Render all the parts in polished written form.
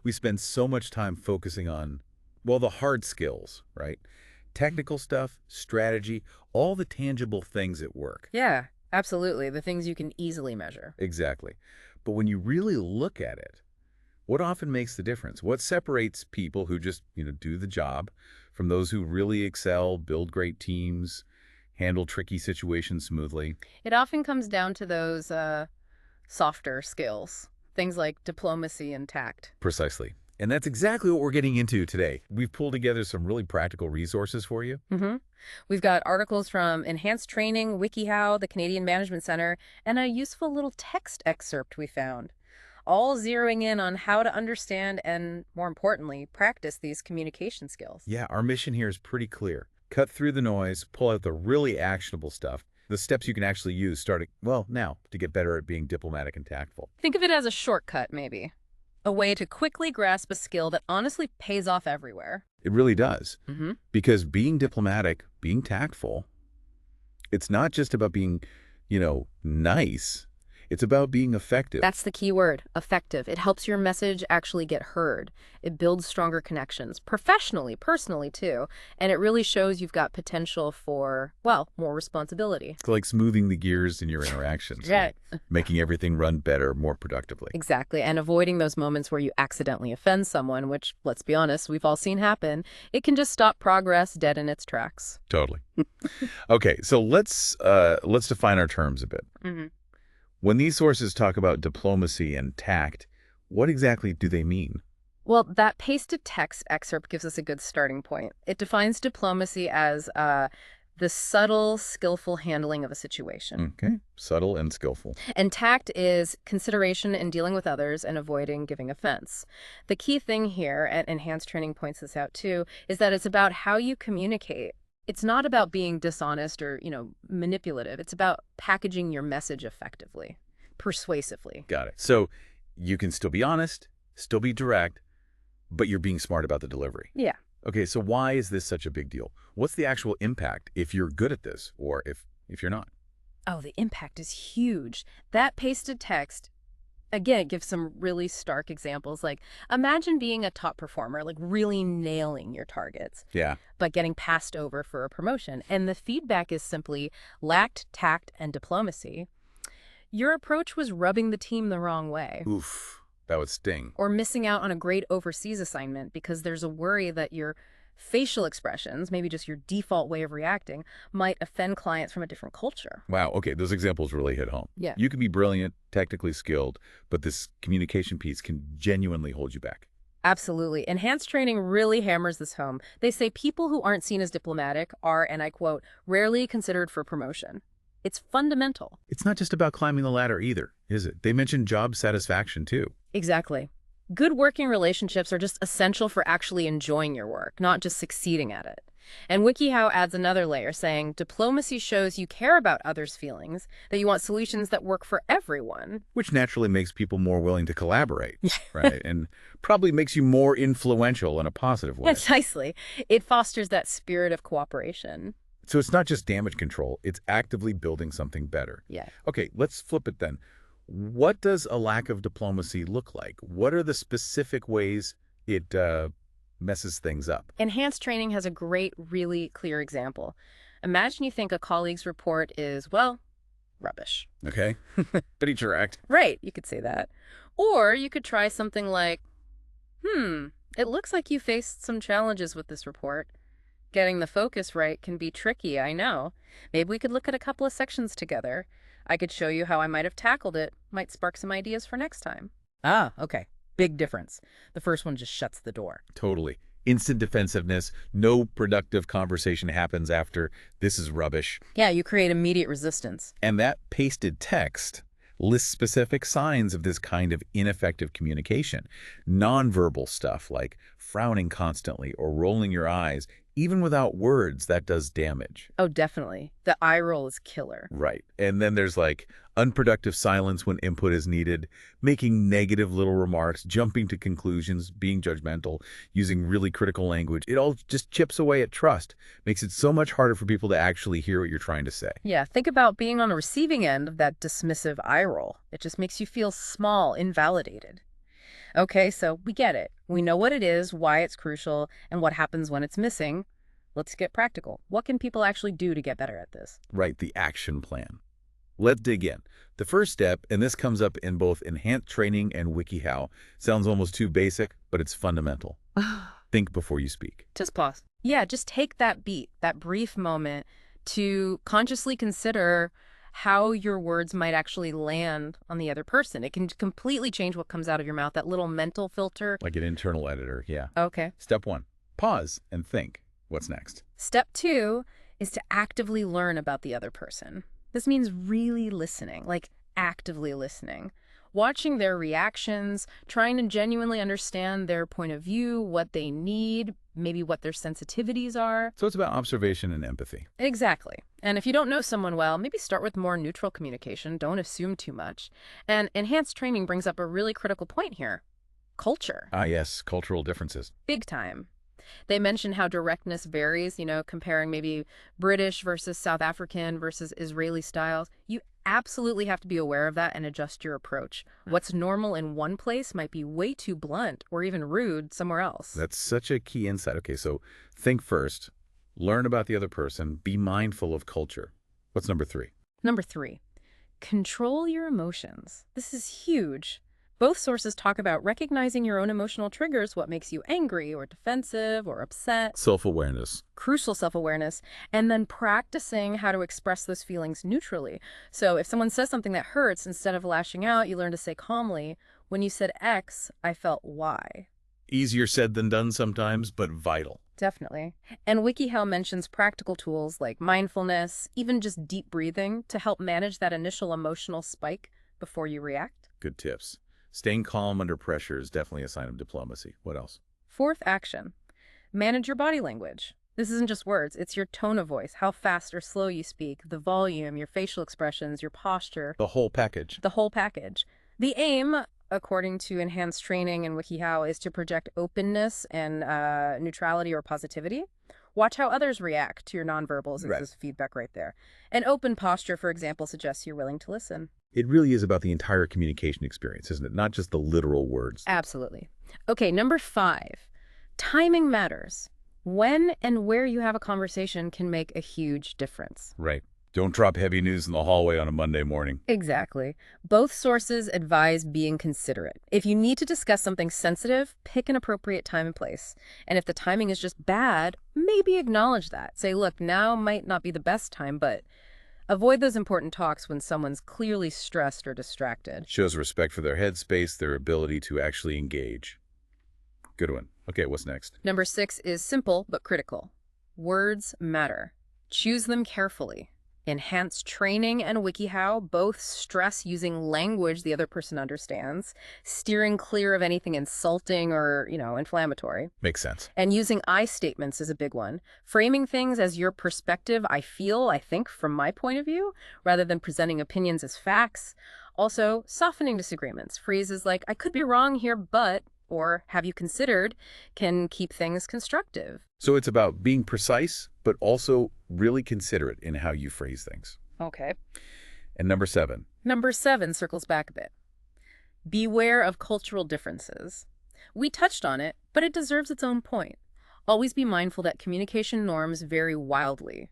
We spend so much time focusing on, well, the hard skills, right? Technical stuff, strategy, all the tangible things at work. Yeah, absolutely. The things you can easily measure. Exactly. But when you really look at it, what often makes the difference? What separates people who just, do the job from those who really excel, build great teams, handle tricky situations smoothly? It often comes down to those softer skills, things like diplomacy and tact. Precisely. And that's exactly what we're getting into today. We've pulled together some really practical resources for you. hmm We've got articles from Enhanced Training, WikiHow, the Canadian Management Center, and a useful little text excerpt we found, all zeroing in on how to understand and, more importantly, practice these communication skills. Yeah, our mission here is pretty clear. Cut through the noise, pull out the really actionable stuff, the steps you can actually use starting, well, now, to get better at being diplomatic and tactful. Think of it as a shortcut, maybe. A way to quickly grasp a skill that honestly pays off everywhere. It really does. hmm Because being diplomatic, being tactful, it's not just about being, nice. It's about being effective. That's the key word, effective. It helps your message actually get heard. It builds stronger connections, professionally, personally too, and it really shows you've got potential for, well, more responsibility. It's like smoothing the gears in your interactions. Right. Making everything run better, more productively. Exactly, and avoiding those moments where you accidentally offend someone, which, let's be honest, we've all seen happen. It can just stop progress dead in its tracks. Totally. Okay, so let's define our terms a bit. hmm When these sources talk about diplomacy and tact, what exactly do they mean? Well, that pasted text excerpt gives us a good starting point. It defines diplomacy as the subtle, skillful handling of a situation. Okay, subtle and skillful. And tact is consideration in dealing with others and avoiding giving offense. The key thing here, and Enhanced Training points this out too, is that it's about how you communicate. It's not about being dishonest or, manipulative. It's about packaging your message effectively, persuasively. Got it. So you can still be honest, still be direct, but you're being smart about the delivery. Yeah. Okay, so why is this such a big deal? What's the actual impact if you're good at this or if you're not? Oh, the impact is huge. That pasted text, again, gives some really stark examples. Like, imagine being a top performer, like really nailing your targets, Yeah. but getting passed over for a promotion. And the feedback is simply lacked tact and diplomacy. Your approach was rubbing the team the wrong way. Oof, that would sting. Or missing out on a great overseas assignment because there's a worry that your facial expressions, maybe just your default way of reacting, might offend clients from a different culture. Wow, okay, those examples really hit home. Yeah. You can be brilliant, technically skilled, but this communication piece can genuinely hold you back. Absolutely. Enhanced Training really hammers this home. They say people who aren't seen as diplomatic are, and I quote, rarely considered for promotion. It's fundamental. It's not just about climbing the ladder either, is it? They mentioned job satisfaction too. Exactly. Good working relationships are just essential for actually enjoying your work, not just succeeding at it. And WikiHow adds another layer, saying diplomacy shows you care about others' feelings, that you want solutions that work for everyone. Which naturally makes people more willing to collaborate, right? And probably makes you more influential in a positive way. Precisely. It fosters that spirit of cooperation. So it's not just damage control, it's actively building something better. Yeah. Okay, let's flip it then. What does a lack of diplomacy look like? What are the specific ways it messes things up? Enhanced Training has a great, really clear example. Imagine you think a colleague's report is, well, rubbish. Okay, pretty direct. Right, you could say that. Or you could try something like, it looks like you faced some challenges with this report. Getting the focus right can be tricky, I know. Maybe we could look at a couple of sections together. I could show you how I might have tackled it. Might spark some ideas for next time. Ah, okay. Big difference. The first one just shuts the door. Totally. Instant defensiveness. No productive conversation happens after this is rubbish. Yeah, you create immediate resistance. And that pasted text lists specific signs of this kind of ineffective communication. Nonverbal stuff like frowning constantly or rolling your eyes. Even without words, that does damage. Oh, definitely. The eye roll is killer. Right. And then there's like unproductive silence when input is needed, making negative little remarks, jumping to conclusions, being judgmental, using really critical language. It all just chips away at trust, makes it so much harder for people to actually hear what you're trying to say. Yeah, think about being on the receiving end of that dismissive eye roll. It just makes you feel small, invalidated. Okay, so we get it. We know what it is, why it's crucial, and what happens when it's missing. Let's get practical. What can people actually do to get better at this? Right, the action plan. Let's dig in. The first step, and this comes up in both enhanced training and WikiHow, sounds almost too basic, but it's fundamental. Think before you speak. Just pause. Yeah, just take that beat, that brief moment to consciously consider how your words might actually land on the other person. It can completely change what comes out of your mouth, that little mental filter. Like an internal editor, yeah. Okay. Step 1, pause and think. What's next? Step 2 is to actively learn about the other person. This means really listening, like actively listening. Watching their reactions, trying to genuinely understand their point of view, what they need, maybe what their sensitivities are. So it's about observation and empathy. Exactly. And if you don't know someone well, maybe start with more neutral communication. Don't assume too much. And enhanced training brings up a really critical point here. Culture. Ah, yes, cultural differences. Big time. They mention how directness varies, comparing maybe British versus South African versus Israeli styles. You absolutely have to be aware of that and adjust your approach. What's normal in one place might be way too blunt or even rude somewhere else. That's such a key insight. Okay, so think first, learn about the other person, be mindful of culture. What's number 3? Number 3, control your emotions. This is huge. Both sources talk about recognizing your own emotional triggers, what makes you angry or defensive or upset, Self-awareness. crucial self-awareness, and then practicing how to express those feelings neutrally. So if someone says something that hurts, instead of lashing out, you learn to say calmly, when you said X, I felt Y. Easier said than done sometimes, but vital. Definitely. And WikiHow mentions practical tools like mindfulness, even just deep breathing to help manage that initial emotional spike before you react. Good tips. Staying calm under pressure is definitely a sign of diplomacy. What else? 4th action, manage your body language. This isn't just words, it's your tone of voice, how fast or slow you speak, the volume, your facial expressions, your posture, The whole package. the whole package. The aim, according to enhanced training and WikiHow, is to project openness and neutrality or positivity. Watch how others react to your nonverbals. Right. This is feedback right there. An open posture, for example, suggests you're willing to listen. It really is about the entire communication experience, isn't it? Not just the literal words. Absolutely. Okay, number 5, timing matters. When and where you have a conversation can make a huge difference. Right. Don't drop heavy news in the hallway on a Monday morning. Exactly. Both sources advise being considerate. If you need to discuss something sensitive, pick an appropriate time and place. And if the timing is just bad, maybe acknowledge that. Say, look, now might not be the best time, but avoid those important talks when someone's clearly stressed or distracted. Shows respect for their headspace, their ability to actually engage. Good one. Okay, what's next? Number 6 is simple but critical. Words matter. Choose them carefully. Enhanced training and WikiHow both stress using language the other person understands, steering clear of anything insulting or, inflammatory. Makes sense. And using I statements is a big one. Framing things as your perspective, I think, from my point of view, rather than presenting opinions as facts. Also, softening disagreements. Phrases like, I could be wrong here, but, or have you considered, can keep things constructive. So it's about being precise, but also really considerate in how you phrase things. Okay. And number 7. Number 7 circles back a bit. Beware of cultural differences. We touched on it, but it deserves its own point. Always be mindful that communication norms vary wildly.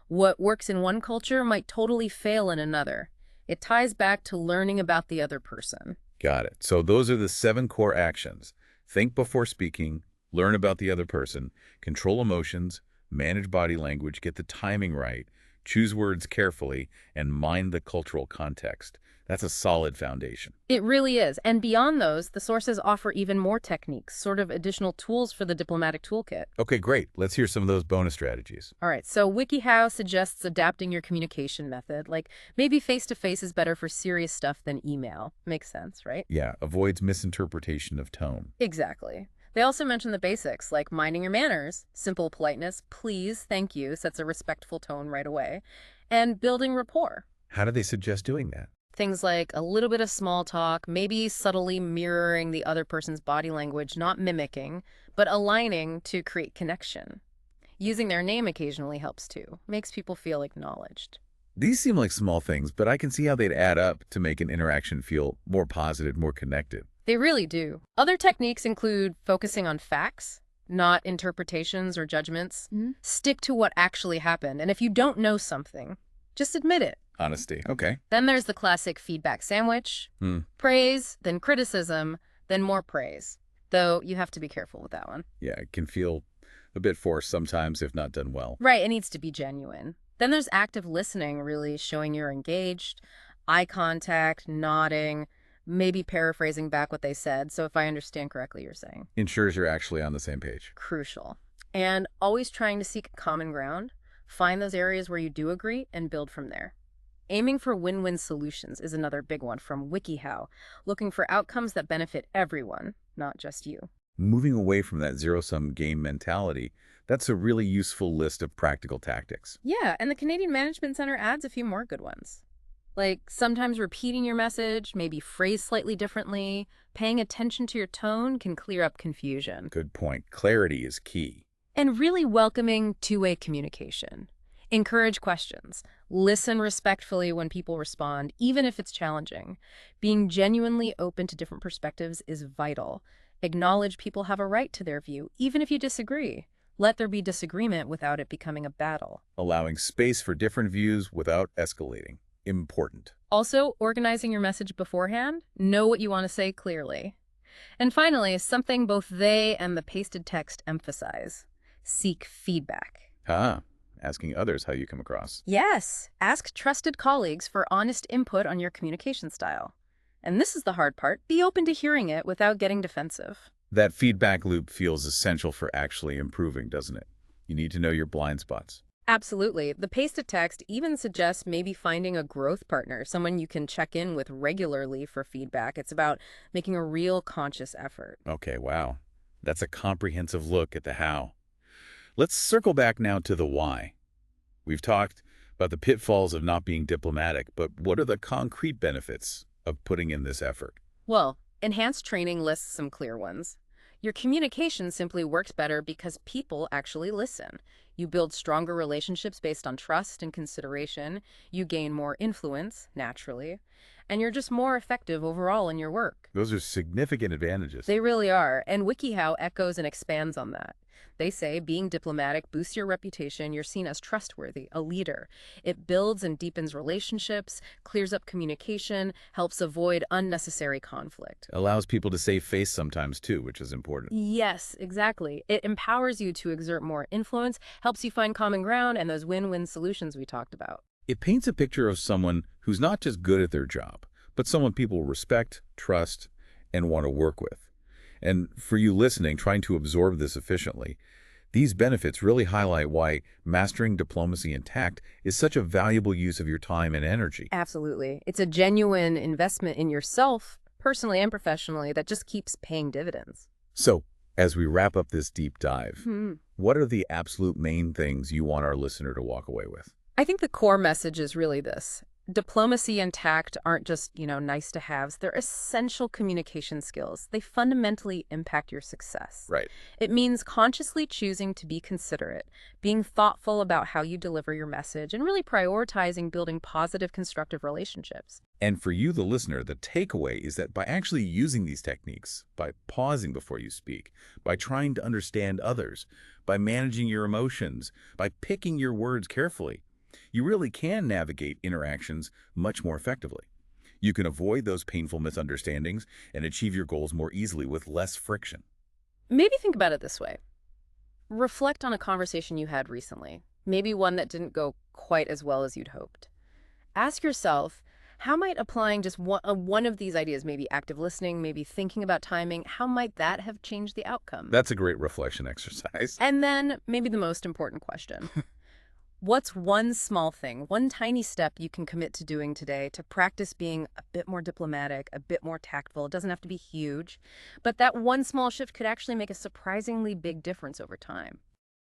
What works in one culture might totally fail in another. It ties back to learning about the other person. Got it. So those are the 7 core actions. Think before speaking, learn about the other person, control emotions, manage body language, get the timing right, choose words carefully, and mind the cultural context. That's a solid foundation. It really is. And beyond those, the sources offer even more techniques, sort of additional tools for the diplomatic toolkit. Okay, great. Let's hear some of those bonus strategies. All right, so WikiHow suggests adapting your communication method, like maybe face-to-face is better for serious stuff than email. Makes sense, right? Yeah, avoids misinterpretation of tone. Exactly. They also mention the basics, like minding your manners, simple politeness, please, thank you, sets a respectful tone right away, and building rapport. How do they suggest doing that? Things like a little bit of small talk, maybe subtly mirroring the other person's body language, not mimicking, but aligning to create connection. Using their name occasionally helps too, makes people feel acknowledged. These seem like small things, but I can see how they'd add up to make an interaction feel more positive, more connected. They really do. Other techniques include focusing on facts, not interpretations or judgments. Stick to what actually happened, and if you don't know something, just admit it. Honesty. Okay. Then there's the classic feedback sandwich. Hmm. Praise, then criticism, then more praise. Though you have to be careful with that one. Yeah, it can feel a bit forced sometimes if not done well. Right, it needs to be genuine. Then there's active listening, really showing you're engaged, eye contact, nodding, maybe paraphrasing back what they said. So if I understand correctly, you're saying. Ensures you're actually on the same page. Crucial. And always trying to seek common ground. Find those areas where you do agree and build from there. Aiming for win-win solutions is another big one from WikiHow, looking for outcomes that benefit everyone, not just you. Moving away from that zero-sum game mentality, that's a really useful list of practical tactics. Yeah, and the Canadian Management Center adds a few more good ones. Like sometimes repeating your message, maybe phrased slightly differently, paying attention to your tone can clear up confusion. Good point. Clarity is key. And really welcoming two-way communication. Encourage questions. Listen respectfully when people respond, even if it's challenging. Being genuinely open to different perspectives is vital. Acknowledge people have a right to their view, even if you disagree. Let there be disagreement without it becoming a battle. Allowing space for different views without escalating. Important. Also, organizing your message beforehand. Know what you want to say clearly. And finally, something both they and the pasted text emphasize. Seek feedback. Asking others how you come across. Yes, ask trusted colleagues for honest input on your communication style. And this is the hard part. Be open to hearing it without getting defensive. That feedback loop feels essential for actually improving, doesn't it? You need to know your blind spots. Absolutely. The pasted text even suggests maybe finding a growth partner, someone you can check in with regularly for feedback. It's about making a real conscious effort. Okay, wow. That's a comprehensive look at the how. Let's circle back now to the why. We've talked about the pitfalls of not being diplomatic, but what are the concrete benefits of putting in this effort? Well, enhanced training lists some clear ones. Your communication simply works better because people actually listen. You build stronger relationships based on trust and consideration. You gain more influence, naturally. And you're just more effective overall in your work. Those are significant advantages. They really are. And WikiHow echoes and expands on that. They say being diplomatic boosts your reputation. You're seen as trustworthy, a leader. It builds and deepens relationships, clears up communication, helps avoid unnecessary conflict. Allows people to save face sometimes too, which is important. Yes, exactly. It empowers you to exert more influence, helps you find common ground, and those win-win solutions we talked about. It paints a picture of someone who's not just good at their job, but someone people respect, trust, and want to work with. And for you listening, trying to absorb this efficiently, these benefits really highlight why mastering diplomacy and tact is such a valuable use of your time and energy. Absolutely. It's a genuine investment in yourself, personally and professionally, that just keeps paying dividends. So, as we wrap up this deep dive, what are the absolute main things you want our listener to walk away with? I think the core message is really this. Diplomacy and tact aren't just, nice to haves. They're essential communication skills. They fundamentally impact your success. Right. It means consciously choosing to be considerate, being thoughtful about how you deliver your message, and really prioritizing building positive, constructive relationships. And for you, the listener, the takeaway is that by actually using these techniques, by pausing before you speak, by trying to understand others, by managing your emotions, by picking your words carefully, you really can navigate interactions much more effectively. You can avoid those painful misunderstandings and achieve your goals more easily with less friction. Maybe think about it this way. Reflect on a conversation you had recently, maybe one that didn't go quite as well as you'd hoped. Ask yourself, how might applying just one of these ideas, maybe active listening, maybe thinking about timing, how might that have changed the outcome? That's a great reflection exercise. And then maybe the most important question. What's one small thing, one tiny step you can commit to doing today to practice being a bit more diplomatic, a bit more tactful? It doesn't have to be huge, but that one small shift could actually make a surprisingly big difference over time.